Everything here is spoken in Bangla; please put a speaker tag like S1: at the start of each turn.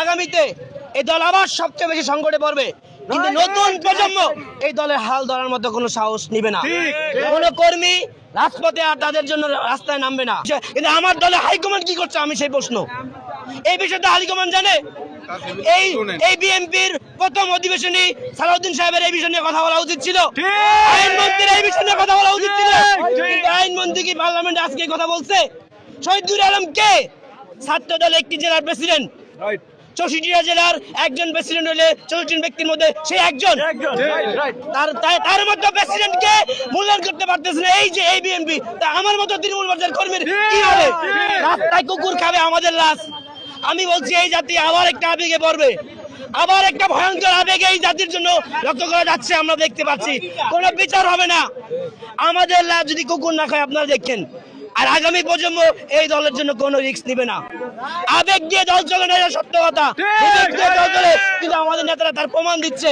S1: আগামীতে এই দল আবার সবচেয়ে বেশি সংকটে পড়বে। কিন্তু নতুন প্রজন্ম এই দলের হাল ধরার মতো কোনো সাহস নিবে না। কোনো কর্মী রাজপথে আর তাদের জন্য রাস্তায় নামবে না। কিন্তু আমার দলে হাইকমান্ড কি করছে, আমি সেই প্রশ্ন এই বিষয়টা হাইকমান্ড জানে। এই বিএনপির প্রথম অধিবেশনে সালাউদ্দিন সাহেবের এই বিষয় নিয়ে কথা বলা উচিত ছিল, আইনমন্ত্রীর এই বিষয় নিয়ে কথা বলা উচিত ছিল। কিন্তু আইনমন্ত্রী কি পার্লামেন্টে আজকে কথা বলছে? শহীদুল আলম কে? ছাত্র দল একটি জেলার প্রেসিডেন্ট, 64টা জেলার একজন প্রেসিডেন্ট হলে 64 ব্যক্তির মধ্যে সে একজন। তার মধ্যে প্রেসিডেন্টকে মূল্যায়ন করতে পারতেছে না এই যে এই বিএনপি। তা আমার মতো তৃণমূল পর্যায়ের কর্মীর কি হবে? রাস্তায় কুকুর খাবে আমাদের লাশ। আমি বলছি এই জাতি আবার একটা আবেগে পড়বে, আবার একটা ভয়ঙ্কর আবেগে এই জাতির জন্য রক্ত করা যাচ্ছে। আমরা দেখতে পাচ্ছি কোনো বিচার হবে না। আমাদের লাশ যদি কুকুর না খায় আপনারা দেখেন। আর আগামী প্রজন্ম এই দলের জন্য কোনো রিস্ক নিবে না। আবেগ দিয়ে দল চলে না, এটা সত্য কথা। বিবেক দিয়ে দল চলে, কিন্তু আমাদের নেতারা তার প্রমাণ দিচ্ছে।